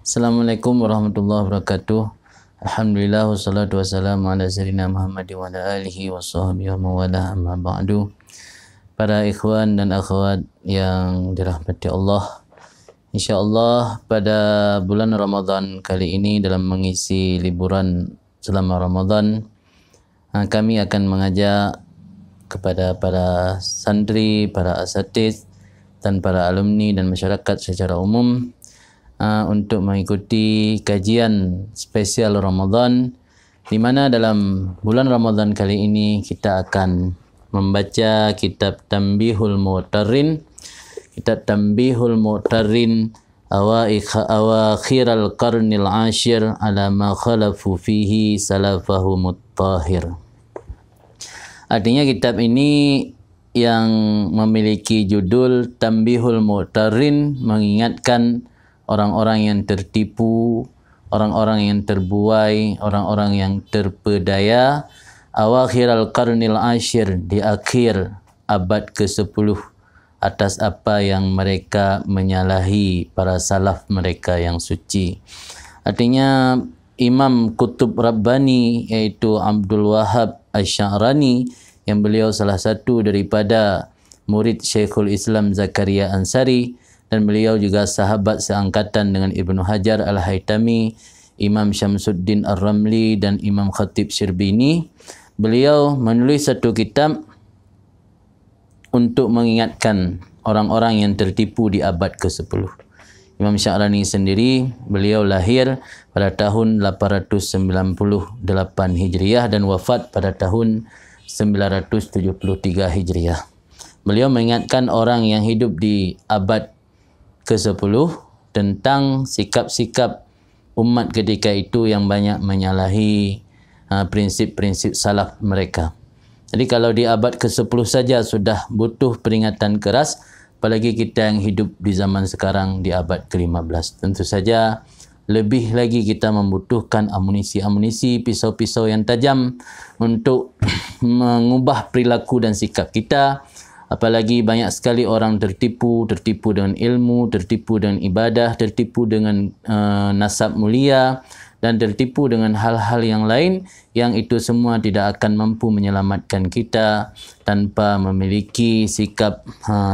Assalamualaikum warahmatullahi wabarakatuh. Alhamdulillah wassalatu wassalamu ala sayyidina Muhammad wa ala alihi wa sahbihi wa mawala amma ba'du. Para ikhwan dan akhwat yang dirahmati Allah, InsyaAllah pada bulan Ramadan kali ini dalam mengisi liburan selama Ramadan, kami akan mengajak kepada para santri, para asatiz dan para alumni dan masyarakat secara umum untuk mengikuti kajian spesial Ramadan, di mana dalam bulan Ramadan kali ini kita akan membaca kitab Tanbihul Mu'tarrin, kitab Tanbihul Mu'tarrin awakhiral qarnil ashir ala ma khalafu fihi salafahu muttahir. Artinya kitab ini yang memiliki judul Tanbihul Mu'tarrin, mengingatkan orang-orang yang tertipu, orang-orang yang terbuai, orang-orang yang terpedaya awakhiral qarnil ashir, di akhir abad ke-10, atas apa yang mereka menyalahi para salaf mereka yang suci. Artinya Imam Kutub Rabbani, yaitu Abdul Wahab Asy-Sya'rani, yang beliau salah satu daripada murid Syekhul Islam Zakaria Ansari, dan beliau juga sahabat seangkatan dengan Ibnu Hajar Al-Haytami, Imam Syamsuddin Ar-Ramli dan Imam Khatib Syirbini. Beliau menulis satu kitab untuk mengingatkan orang-orang yang tertipu di abad ke-10. Imam Sya'rani sendiri, beliau lahir pada tahun 898 Hijriah dan wafat pada tahun 973 Hijriah. Beliau mengingatkan orang yang hidup di abad ke-10 tentang sikap-sikap umat ketika itu yang banyak menyalahi prinsip-prinsip salaf mereka. Jadi kalau di abad ke-10 saja sudah butuh peringatan keras, apalagi kita yang hidup di zaman sekarang di abad ke-15. Tentu saja lebih lagi kita membutuhkan amunisi-amunisi, pisau-pisau yang tajam untuk mengubah perilaku dan sikap kita. Apalagi banyak sekali orang tertipu dengan ilmu, tertipu dengan ibadah, tertipu dengan nasab mulia, dan tertipu dengan hal-hal yang lain, yang itu semua tidak akan mampu menyelamatkan kita tanpa memiliki sikap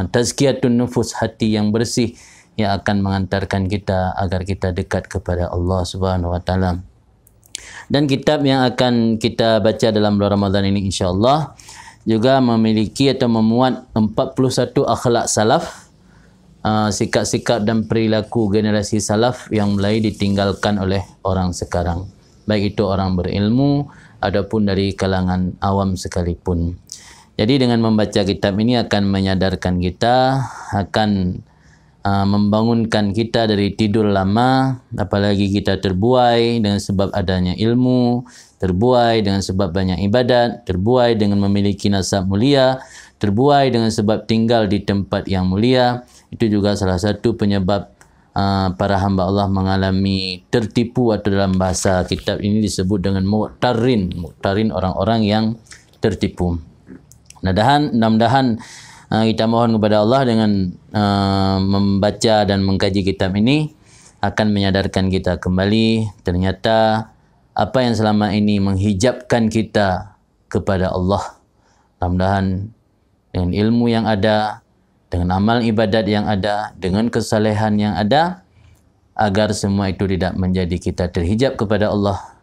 tazkiyatun nufus, hati yang bersih, yang akan mengantarkan kita agar kita dekat kepada Allah Subhanahu wa taala. Dan kitab yang akan kita baca dalam bulan Ramadan ini insya-Allah juga memiliki atau memuat 41 akhlak salaf, sikap-sikap dan perilaku generasi salaf yang mulai ditinggalkan oleh orang sekarang, baik itu orang berilmu ataupun dari kalangan awam sekalipun. Jadi dengan membaca kitab ini akan menyadarkan kita, akan membangunkan kita dari tidur lama, apalagi kita terbuai dengan sebab adanya ilmu, terbuai dengan sebab banyak ibadat, terbuai dengan memiliki nasab mulia, terbuai dengan sebab tinggal di tempat yang mulia. Itu juga salah satu penyebab para hamba Allah mengalami tertipu, atau dalam bahasa kitab ini disebut dengan mu'tarrin. Mu'tarrin, orang-orang yang tertipu. Mudah-mudahan kita mohon kepada Allah dengan membaca dan mengkaji kitab ini akan menyadarkan kita kembali, ternyata apa yang selama ini menghijabkan kita kepada Allah. Mudah-mudahan dengan ilmu yang ada, dengan amal ibadat yang ada, dengan kesalehan yang ada, agar semua itu tidak menjadi kita terhijab kepada Allah.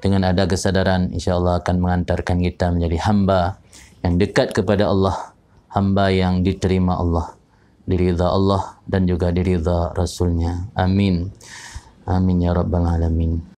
Dengan ada kesadaran, insya-Allah akan mengantarkan kita menjadi hamba yang dekat kepada Allah, hamba yang diterima Allah, diridha Allah dan juga diridha Rasulnya. Amin. Amin ya rabbal alamin.